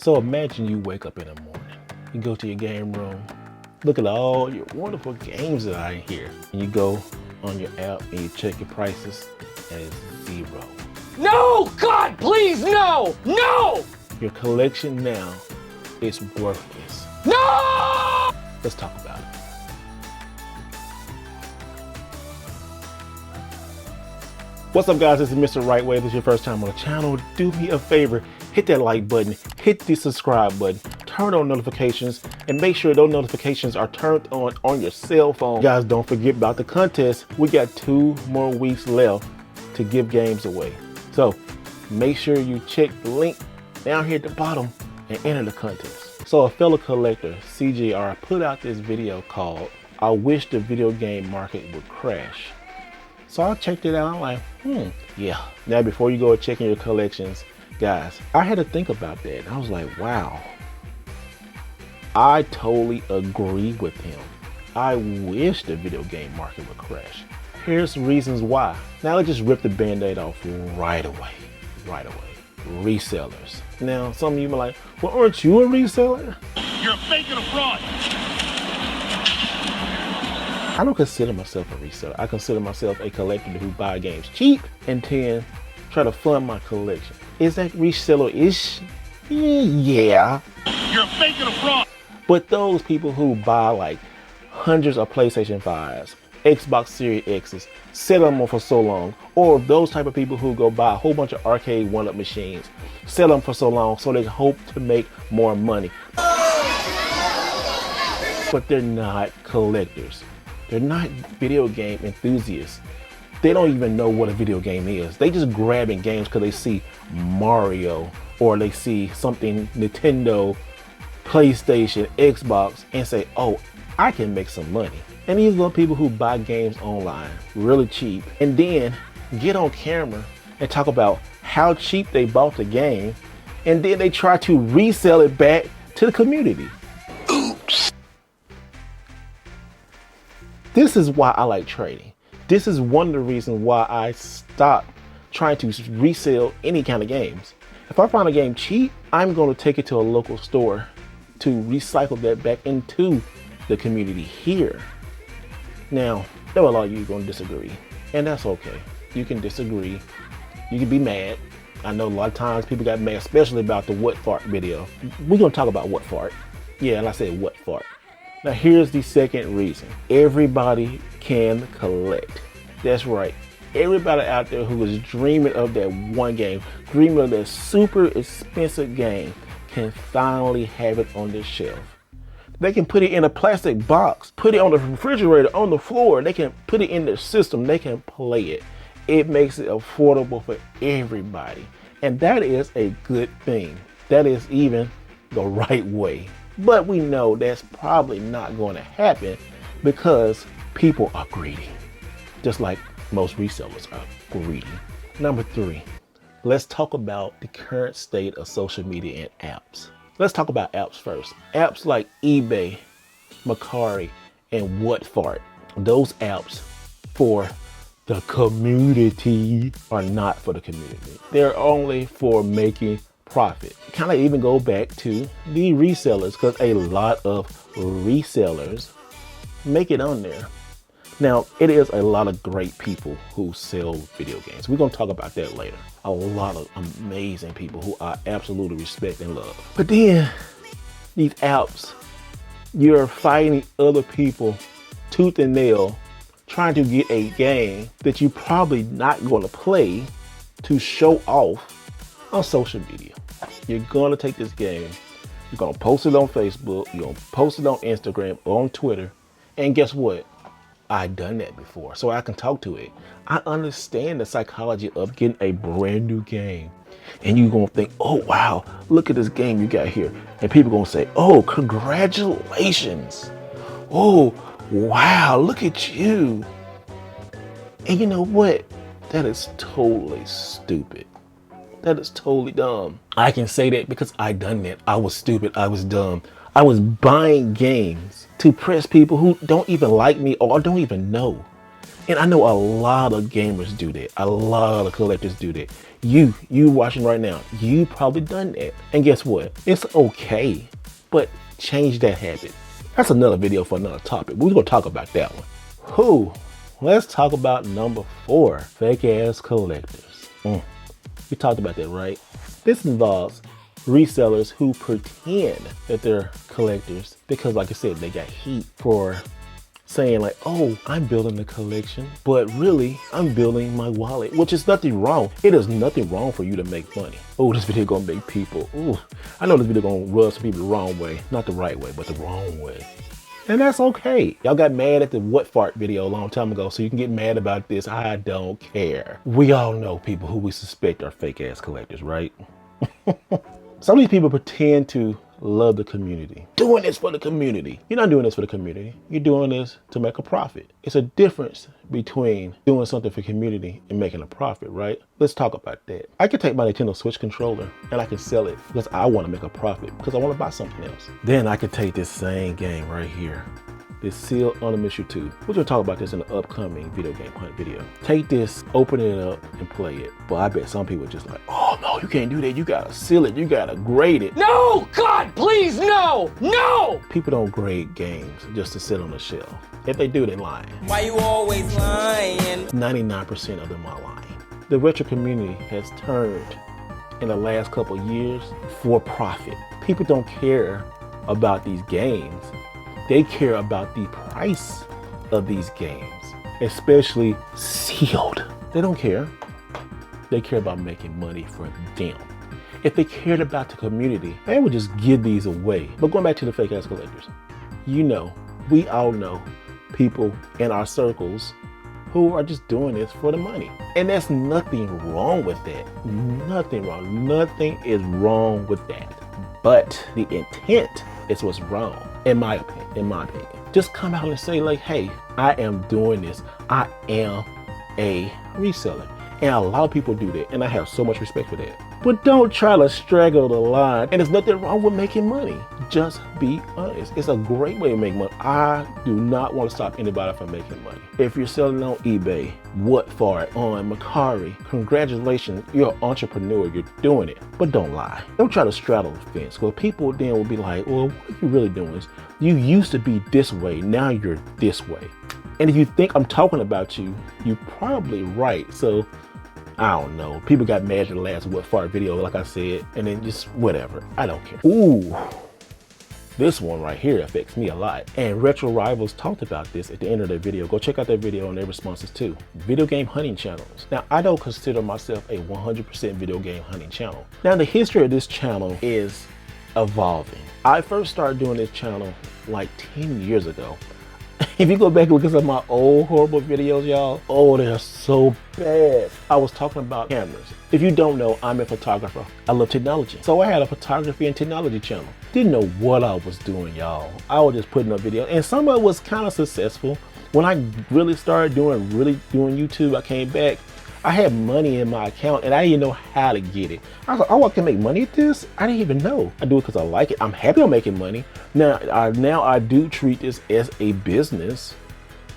So imagine you wake up in the morning, you go to your game room, look at all your wonderful games that are in here, and you go on your app and you check your prices and it's zero. No, God, please, no, no! Your collection now is worthless. No! Let's talk about it. What's up, guys? This is Mr. Wright. If this is your first time on the channel, do me a favor, hit that like button, hit the subscribe button, turn on notifications, and make sure those notifications are turned on your cell phone. Guys, don't forget about the contest. We got 2 more weeks left to give games away. So make sure you check the link down here at the bottom and enter the contest. So a fellow collector, SeeJayAre, put out this video called "I Wish the Video Game Market Would Crash." So I checked it out. I'm like, yeah. Now, before you go checking your collections, guys, I had to think about that. I was like, wow, I totally agree with him. I wish the video game market would crash. Here's reasons why. Now let's just rip the band-aid off right away. Resellers. Now, some of you are like, well, aren't you a reseller? You're a fake and a fraud. I don't consider myself a reseller. I consider myself a collector who buy games cheap and then try to fund my collection. Is that reseller-ish? Yeah. You're a fake and a fraud. But those people who buy like hundreds of PlayStation 5s, Xbox Series X's, sell them for so long, or those type of people who go buy a whole bunch of arcade one-up machines, sell them for so long so they hope to make more money. But they're not collectors. They're not video game enthusiasts. They don't even know what a video game is. They just grabbing games because they see Mario or they see something Nintendo, PlayStation, Xbox, and say, oh, I can make some money. And these are people who buy games online really cheap and then get on camera and talk about how cheap they bought the game, and then they try to resell it back to the community. This is why I like trading. This is one of the reasons why I stopped trying to resell any kind of games. If I find a game cheap, I'm going to take it to a local store to recycle that back into the community here. Now, there are a lot of you going to disagree, and that's okay. You can disagree. You can be mad. I know a lot of times people got mad, especially about the what fart video. We're going to talk about what fart. Yeah, and I said what fart. Now here's the second reason. Everybody can collect. That's right. Everybody out there who is dreaming of that one game, dreaming of that super expensive game, can finally have it on their shelf. They can put it in a plastic box, put it on the refrigerator, on the floor. They can put it in their system. They can play it. It makes it affordable for everybody. And that is a good thing. That is even the right way. But we know that's probably not going to happen because people are greedy, just like most resellers are greedy. Number 3, let's talk about the current state of social media and apps. Let's talk about apps first. Apps like eBay, Mercari, and Whatfart. Those apps for the community are not for the community. They're only for making profit. Kind of even go back to the resellers, because a lot of resellers make it on there. Now, it is a lot of great people who sell video games. We're going to talk about that later. A lot of amazing people who I absolutely respect and love. But then these apps, you're fighting other people tooth and nail trying to get a game that you're probably not going to play to show off on social media. You're going to take this game, you're going to post it on Facebook, you're going to post it on Instagram, or on Twitter, and guess what? I've done that before, so I can talk to it. I understand the psychology of getting a brand new game, and you're going to think, oh wow, look at this game you got here, and people are going to say, oh, congratulations, oh wow, look at you. And you know what? That is totally stupid. That is totally dumb. I can say that because I done that. I was stupid. I was dumb. I was buying games to impress people who don't even like me or don't even know. And I know a lot of gamers do that. A lot of collectors do that. You watching right now, you probably done that. And guess what? It's okay, but change that habit. That's another video for another topic. We're gonna talk about that one. Let's talk about number 4, fake ass collectors. We talked about that, right? This involves resellers who pretend that they're collectors because, like I said, they got heat for saying like, oh, I'm building a collection, but really I'm building my wallet, which is nothing wrong. It is nothing wrong for you to make money. Oh, this video gonna make people, I know this video gonna rub some people the wrong way, not the right way, but the wrong way. And that's okay. Y'all got mad at the what fart video a long time ago, so you can get mad about this. I don't care. We all know people who we suspect are fake ass collectors, right? Some of these people pretend to love the community. Doing this for the community. You're not doing this for the community. You're doing this to make a profit. It's a difference between doing something for community and making a profit, right? Let's talk about that. I could take my Nintendo Switch controller and I can sell it because I want to make a profit, because I want to buy something else. Then I could take this same game right here, this Seal on a Mission 2. We're gonna talk about this in the upcoming video game hunt video. Take this, open it up, and play it. But I bet some people are just like, oh no, you can't do that. You gotta seal it. You gotta grade it. No! God, please, no! No! People don't grade games just to sit on the shelf. If they do, they're lying. Why you always lying? 99% of them are lying. The retro community has turned in the last couple of years for profit. People don't care about these games. They care about the price of these games, especially sealed. They don't care. They care about making money for them. If they cared about the community, they would just give these away. But going back to the fake ass collectors, you know, we all know people in our circles who are just doing this for the money. And there's nothing wrong with that. Nothing wrong. Nothing is wrong with that. But the intent is what's wrong, in my opinion. Just come out and say like, hey, I am doing this. I am a reseller. And a lot of people do that, and I have so much respect for that. But don't try to straggle the line. And there's nothing wrong with making money. Just be honest. It's a great way to make money. I do not want to stop anybody from making money. If you're selling on eBay, Whatfart, on Mercari, congratulations, you're an entrepreneur, you're doing it. But don't lie. Don't try to straddle the fence, because people then will be like, well, what are you really doing is, you used to be this way, now you're this way. And if you think I'm talking about you, you're probably right. So I don't know. People got mad at the last What Fart video, like I said, and then just whatever. I don't care. Ooh, this one right here affects me a lot. And Retro Rivals talked about this at the end of their video. Go check out their video and their responses too. Video game hunting channels. Now, I don't consider myself a 100% video game hunting channel. Now, the history of this channel is evolving. I first started doing this channel like 10 years ago. If you go back and look at some of my old horrible videos, y'all, oh, they're so bad. I was talking about cameras. If you don't know, I'm a photographer. I love technology. So I had a photography and technology channel. Didn't know what I was doing, y'all. I was just putting up videos, and some of it was kind of successful. When I really started doing YouTube, I came back. I had money in my account and I didn't know how to get it. I was like, oh, I can make money at this? I didn't even know. I do it because I like it. I'm happy I'm making money. Now I do treat this as a business,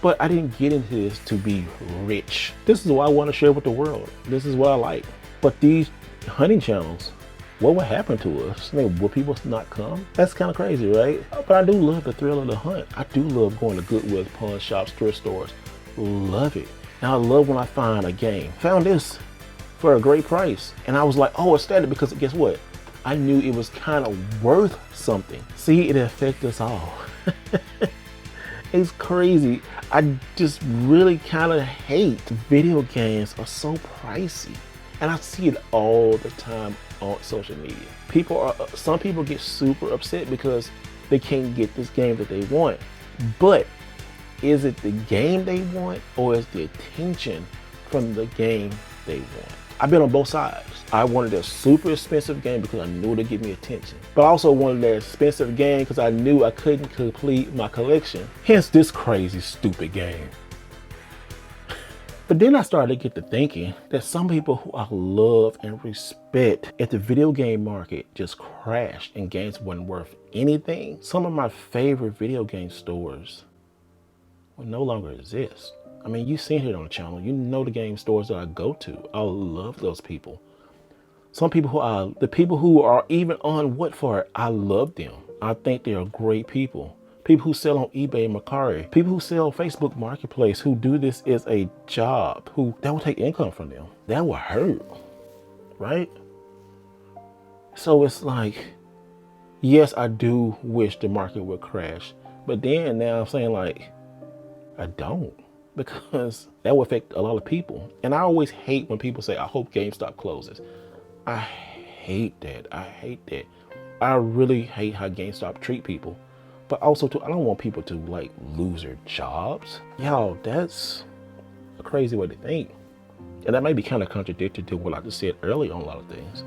but I didn't get into this to be rich. This is what I want to share with the world. This is what I like. But these hunting channels, what would happen to us? I mean, will people not come? That's kind of crazy, right? But I do love the thrill of the hunt. I do love going to Goodwills, pawn shops, thrift stores. Love it. And I love when I find a game. Found this for a great price. And I was like, oh, ecstatic, because guess what? I knew it was kind of worth something. See, it affects us all. It's crazy. I just really kind of hate video games are so pricey. And I see it all the time on social media. Some people get super upset because they can't get this game that they want. But is it the game they want, or is the attention from the game they want? I've been on both sides. I wanted a super expensive game because I knew it would give me attention. But I also wanted an expensive game because I knew I couldn't complete my collection. Hence this crazy, stupid game. But then I started to get to thinking that some people who I love and respect at the video game market just crashed and games weren't worth anything. Some of my favorite video game stores will no longer exist. I mean, you've seen it on the channel. You know the game stores that I go to. I love those people. Some people the people who are even on What For It, I love them. I think they are great people. People who sell on eBay and Mercari, people who sell Facebook Marketplace, who do this as a job, that will take income from them. That will hurt, right? So it's like, yes, I do wish the market would crash, but then now I'm saying like, I don't, because that will affect a lot of people. And I always hate when people say, I hope GameStop closes. I hate that. I hate that. I really hate how GameStop treat people. But also too, I don't want people to like lose their jobs. Y'all, that's a crazy way to think. And that may be kind of contradictory to what I just said earlier on a lot of things.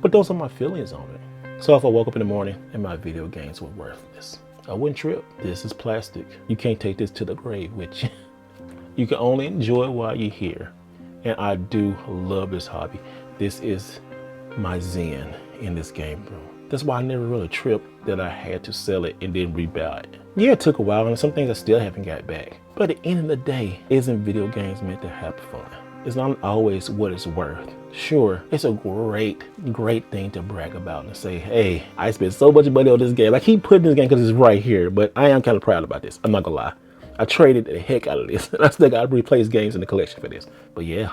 But those are my feelings on it. So if I woke up in the morning and my video games were worthless, I wouldn't trip. This is plastic. You can't take this to the grave with you. You can only enjoy it while you're here. And I do love this hobby. This is my zen in this game room. That's why I never really tripped that I had to sell it and then rebuy it. Yeah, it took a while and some things I still haven't got back. But at the end of the day, isn't video games meant to have fun? It's not always what it's worth. Sure, it's a great thing to brag about and say, hey, I spent so much money on this game. I keep putting this game because it's right here, but I am kind of proud about this. I'm not gonna lie. I traded the heck out of this and I still got to replace games in the collection for this. But yeah,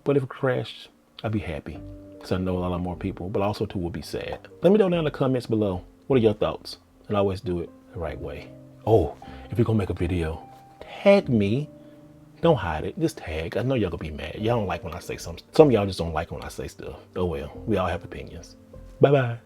but if it crashed, I'd be happy. Because I know a lot more people, but also too will be sad. Let me know down in the comments below. What are your thoughts? And I always do it the right way. Oh, if you're gonna make a video, tag me. Don't hide it, just tag. I know y'all gonna be mad. Y'all don't like when I say something. Some of y'all just don't like when I say stuff. Oh well, we all have opinions. Bye-bye.